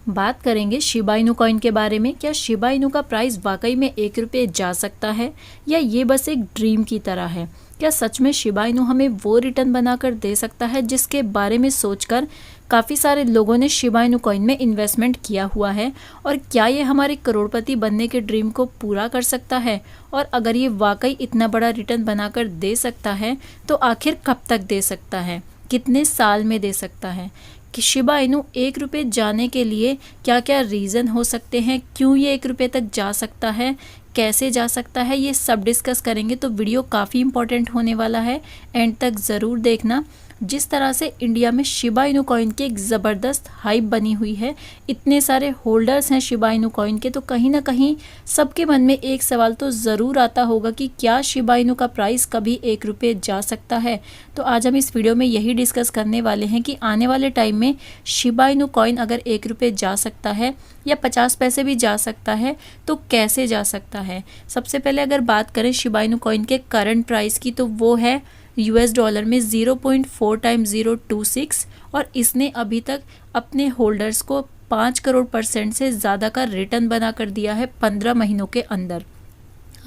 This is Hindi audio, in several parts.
बात करेंगे शिबा इनू कॉइन के बारे में। क्या शिबा इनू का प्राइस वाकई में 1 रुपये जा सकता है या ये बस एक ड्रीम की तरह है? क्या सच में शिबा इनू हमें वो रिटर्न बनाकर दे सकता है जिसके बारे में सोचकर काफ़ी सारे लोगों ने शिबा इनू कॉइन में इन्वेस्टमेंट किया हुआ है? और क्या ये हमारे करोड़पति बनने के ड्रीम को पूरा कर सकता है? और अगर ये वाकई इतना बड़ा रिटर्न बनाकर दे सकता है तो आखिर कब तक दे सकता है, कितने साल में दे सकता है? कि शिबा इनू 1 रुपये जाने के लिए क्या क्या रीज़न हो सकते हैं, क्यों ये 1 रुपये तक जा सकता है, कैसे जा सकता है, ये सब डिस्कस करेंगे। तो वीडियो काफ़ी इंपॉर्टेंट होने वाला है, एंड तक ज़रूर देखना। जिस तरह से इंडिया में शिबा इनू कॉइन की एक ज़बरदस्त हाइप बनी हुई है, इतने सारे होल्डर्स हैं शिबा इनू कॉइन के, तो कहीं ना कहीं सबके मन में एक सवाल तो ज़रूर आता होगा कि क्या शिबा इनू का प्राइस कभी 1 रुपये जा सकता है। तो आज हम इस वीडियो में यही डिस्कस करने वाले हैं कि आने वाले टाइम में शिबा इनू कॉइन अगर 1 रुपये जा सकता है या 50 पैसे भी जा सकता है तो कैसे जा सकता है। सबसे पहले अगर बात करें शिबा इनू कॉइन के करंट प्राइस की, तो वो है $में 0.4 टाइम्स 026, और इसने अभी तक अपने होल्डर्स को 5 करोड़% से ज़्यादा का रिटर्न बना कर दिया है 15 महीनों के अंदर।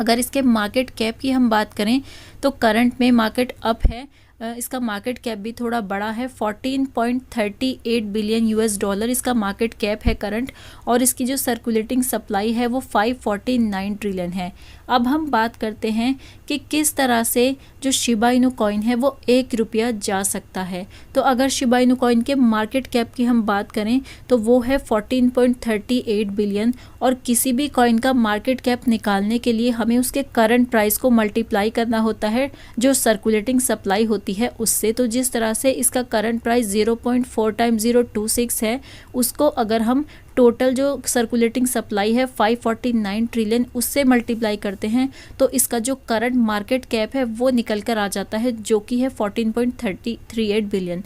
अगर इसके मार्केट कैप की हम बात करें तो करंट में मार्केट अप है, इसका मार्केट कैप भी थोड़ा बड़ा है, 14.38 बिलियन इसका मार्केट कैप है करंट, और इसकी जो सर्कुलेटिंग सप्लाई है वो 549 ट्रिलियन है। अब हम बात करते हैं कि किस तरह से जो शिबा इनू कॉइन है वो 1 रुपया जा सकता है। तो अगर शिबा इनू कॉइन के मार्केट कैप की हम बात करें तो वो है 14.38 बिलियन, और किसी भी कॉइन का मार्केट कैप निकालने के लिए हमें उसके करंट प्राइस को मल्टीप्लाई करना होता है जो सर्कुलेटिंग सप्लाई होती है उससे। तो जिस तरह से इसका करंट प्राइस 0.4 टाइम्स 026 है, उसको अगर हम टोटल जो सर्कुलेटिंग सप्लाई है 549 ट्रिलियन उससे मल्टीप्लाई करते हैं तो इसका जो करंट मार्केट कैप है वो निकल कर आ जाता है, जो कि है 14.38 बिलियन।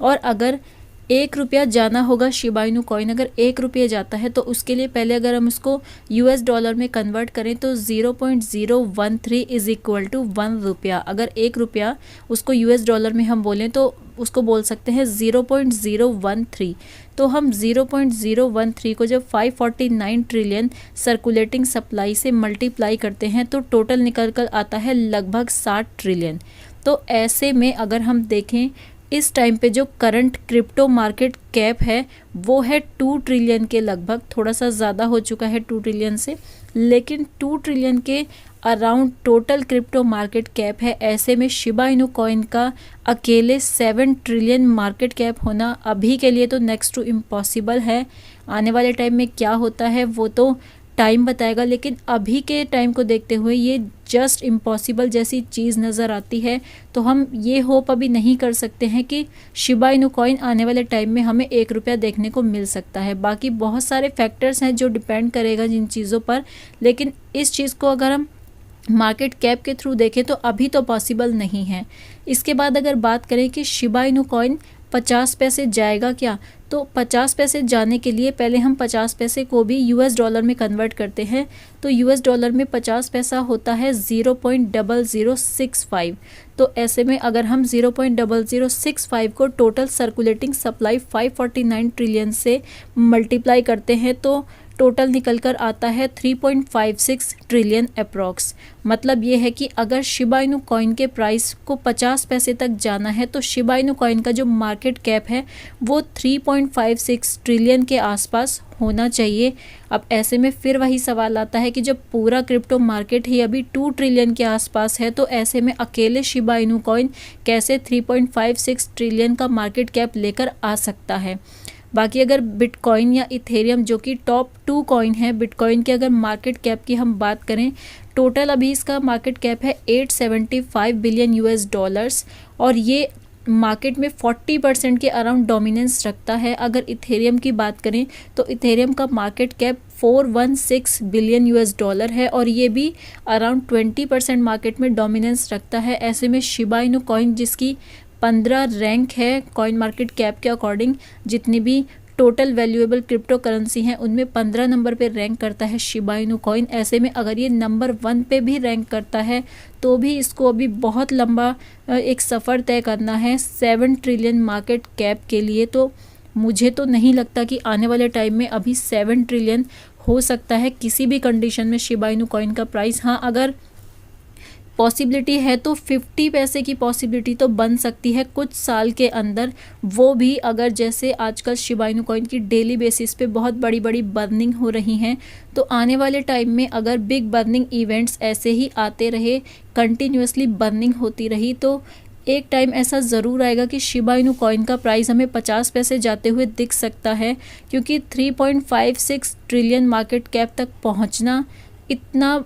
और अगर 1 रुपया जाना होगा शिबा इनू कॉइन, अगर 1 रुपये जाता है तो उसके लिए पहले अगर हम उसको $में कन्वर्ट करें तो 0.013 इज इक्वल टू 1 रुपया। अगर 1 रुपया उसको $में हम बोलें तो उसको बोल सकते हैं 0.013। तो हम 0.013 को जब 549 ट्रिलियन सर्कुलेटिंग सप्लाई से मल्टीप्लाई करते हैं तो टोटल निकल कर आता है लगभग 60 ट्रिलियन। तो ऐसे में अगर हम देखें इस टाइम पे जो करंट क्रिप्टो मार्केट कैप है वो है 2 ट्रिलियन के लगभग, थोड़ा सा ज़्यादा हो चुका है 2 ट्रिलियन से, लेकिन 2 ट्रिलियन के around total crypto market cap है। ऐसे में शिबा इनू कॉइन का अकेले 7 ट्रिलियन मार्केट कैप होना अभी के लिए तो नेक्स्ट टू इम्पॉसिबल है। आने वाले टाइम में क्या होता है वो तो टाइम बताएगा, लेकिन अभी के टाइम को देखते हुए ये जस्ट इम्पॉसिबल जैसी चीज़ नज़र आती है। तो हम ये होप अभी नहीं कर सकते हैं कि शिबा इनू कॉइन आने वाले टाइम में हमें 1 रुपया देखने को मिल सकता है। बाकी बहुत सारे फैक्टर्स हैं जो डिपेंड करेगा जिन चीज़ों पर, लेकिन इस चीज़ को अगर हम मार्केट कैप के थ्रू देखें तो अभी तो पॉसिबल नहीं है। इसके बाद अगर बात करें कि शिबा इनू कॉइन 50 पैसे जाएगा क्या, तो 50 पैसे जाने के लिए पहले हम 50 पैसे को भी $में कन्वर्ट करते हैं। तो $में 50 पैसा होता है 0.0065। तो ऐसे में अगर हम 0.0065 को टोटल सर्कुलेटिंग सप्लाई 549 ट्रिलियन से मल्टीप्लाई करते हैं तो टोटल निकल कर आता है 3.56 ट्रिलियन अप्रॉक्स। मतलब ये है कि अगर शिबा इनू कॉइन के प्राइस को 50 पैसे तक जाना है तो शिबा इनू कॉइन का जो मार्केट कैप है वो 3.56 ट्रिलियन के आसपास होना चाहिए। अब ऐसे में फिर वही सवाल आता है कि जब पूरा क्रिप्टो मार्केट ही अभी 2 ट्रिलियन के आसपास है तो ऐसे में अकेले शिबा इनू कॉइन कैसे 3.56 ट्रिलियन का मार्केट कैप लेकर आ सकता है। बाकी अगर बिटकॉइन या इथेरियम जो कि टॉप 2 कॉइन है, बिटकॉइन के अगर मार्केट कैप की हम बात करें, टोटल अभी इसका मार्केट कैप है $875 बिलियन, और ये मार्केट में 40% के अराउंड डोमिनेंस रखता है। अगर इथेरियम की बात करें तो इथेरियम का मार्केट कैप $416 बिलियन है, और ये भी अराउंड 20% मार्केट में डोमिनेंस रखता है। ऐसे में शिबा इनू कॉइन जिसकी 15 रैंक है कॉइन मार्केट कैप के अकॉर्डिंग, जितनी भी टोटल वैल्यूएबल क्रिप्टो करेंसी हैं उनमें 15 नंबर पे रैंक करता है शिबा इनू कॉइन। ऐसे में अगर ये नंबर 1 पे भी रैंक करता है तो भी इसको अभी बहुत लंबा एक सफ़र तय करना है 7 ट्रिलियन मार्केट कैप के लिए। तो मुझे तो नहीं लगता कि आने वाले टाइम में अभी 7 ट्रिलियन हो सकता है किसी भी कंडीशन में शिबा इनू कॉइन का प्राइस। हाँ, अगर पॉसिबिलिटी है तो 50 पैसे की पॉसिबिलिटी तो बन सकती है कुछ साल के अंदर, वो भी अगर जैसे आजकल शिबा इनू कॉइन की डेली बेसिस पे बहुत बड़ी बड़ी बर्निंग हो रही हैं, तो आने वाले टाइम में अगर बिग बर्निंग इवेंट्स ऐसे ही आते रहे, कंटिन्यूसली बर्निंग होती रही, तो एक टाइम ऐसा ज़रूर आएगा कि शिबा इनू कॉइन का प्राइस हमें 50 पैसे जाते हुए दिख सकता है, क्योंकि 3.56 ट्रिलियन मार्केट कैप तक पहुंचना इतना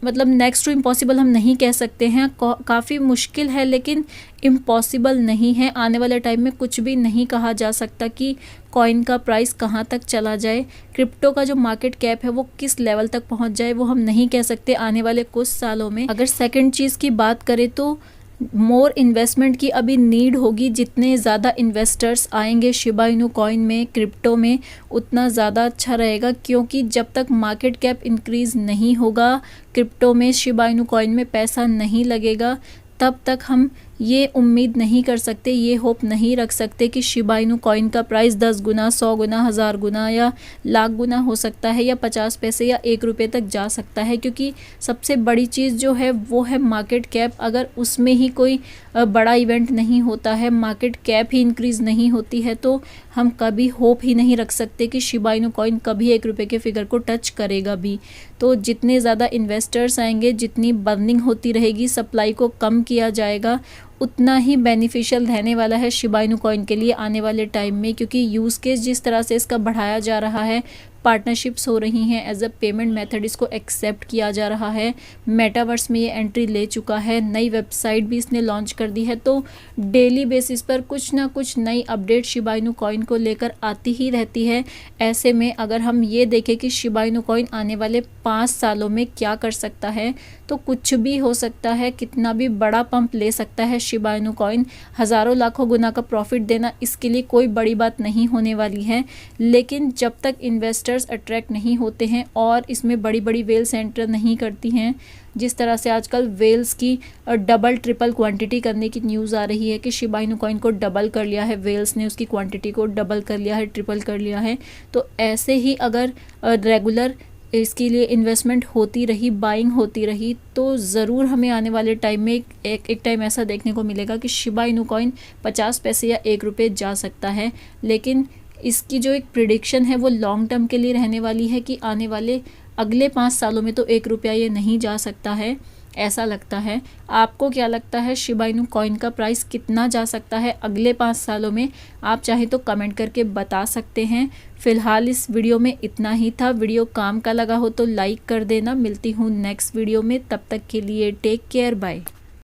मतलब नेक्स्ट टू इम्पॉसिबल हम नहीं कह सकते हैं, काफ़ी मुश्किल है लेकिन इम्पॉसिबल नहीं है। आने वाले टाइम में कुछ भी नहीं कहा जा सकता कि कॉइन का प्राइस कहाँ तक चला जाए, क्रिप्टो का जो मार्केट कैप है वो किस लेवल तक पहुँच जाए, वो हम नहीं कह सकते आने वाले कुछ सालों में। अगर सेकंड चीज़ की बात करें तो मोर इन्वेस्टमेंट की अभी नीड होगी। जितने ज़्यादा इन्वेस्टर्स आएंगे शिबा इनू कॉइन में, क्रिप्टो में, उतना ज़्यादा अच्छा रहेगा, क्योंकि जब तक मार्केट कैप इंक्रीज़ नहीं होगा, क्रिप्टो में, शिबा इनू कॉइन में पैसा नहीं लगेगा, तब तक हम ये उम्मीद नहीं कर सकते, ये होप नहीं रख सकते कि शिबा इनू कॉइन का प्राइस 10 गुना, 100 गुना, 1000 गुना या लाख गुना हो सकता है, या 50 पैसे या 1 रुपये तक जा सकता है। क्योंकि सबसे बड़ी चीज़ जो है वो है मार्केट कैप। अगर उसमें ही कोई बड़ा इवेंट नहीं होता है, मार्केट कैप ही इंक्रीज़ नहीं होती है, तो हम कभी होप ही नहीं रख सकते कि शिबा इनू कॉइन कभी 1 रुपये के फिगर को टच करेगा भी। तो जितने ज़्यादा इन्वेस्टर्स आएंगे, जितनी बर्निंग होती रहेगी, सप्लाई को कम किया जाएगा, उतना ही बेनिफिशियल रहने वाला है शिबा इनू कॉइन के लिए आने वाले टाइम में। क्योंकि यूज़ केस जिस तरह से इसका बढ़ाया जा रहा है, पार्टनरशिप्स हो रही हैं, एज अ पेमेंट मेथड इसको एक्सेप्ट किया जा रहा है, मेटावर्स में ये एंट्री ले चुका है, नई वेबसाइट भी इसने लॉन्च कर दी है, तो डेली बेसिस पर कुछ ना कुछ नई अपडेट शिबा इनू कॉइन को लेकर आती ही रहती है। ऐसे में अगर हम ये देखें कि शिबा इनू कॉइन आने वाले 5 सालों में क्या कर सकता है, तो कुछ भी हो सकता है, कितना भी बड़ा पंप ले सकता है शिबा इनू कॉइन। हज़ारों लाखों गुना का प्रॉफिट देना इसके लिए कोई बड़ी बात नहीं होने वाली है। लेकिन जब तक इन्वेस्टर्स अट्रैक्ट नहीं होते हैं और इसमें बड़ी बड़ी वेल्स एंटर नहीं करती हैं, जिस तरह से आजकल वेल्स की डबल ट्रिपल क्वांटिटी करने की न्यूज़ आ रही है कि शिबा इनू कॉइन को डबल कर लिया है, वेल्स ने उसकी क्वांटिटी को डबल कर लिया है, ट्रिपल कर लिया है, तो ऐसे ही अगर रेगुलर इसके लिए इन्वेस्टमेंट होती रही, बाइंग होती रही, तो ज़रूर हमें आने वाले टाइम में एक टाइम ऐसा देखने को मिलेगा कि शिबा इनू कॉइन 50 पैसे या 1 रुपये जा सकता है। लेकिन इसकी जो एक प्रिडिक्शन है वो लॉन्ग टर्म के लिए रहने वाली है कि आने वाले अगले 5 सालों में तो 1 रुपया ये नहीं जा सकता है, ऐसा लगता है। आपको क्या लगता है शिबा इनू कॉइन का प्राइस कितना जा सकता है अगले 5 सालों में? आप चाहे तो कमेंट करके बता सकते हैं। फ़िलहाल इस वीडियो में इतना ही था। वीडियो काम का लगा हो तो लाइक कर देना। मिलती हूँ नेक्स्ट वीडियो में, तब तक के लिए टेक केयर, बाय।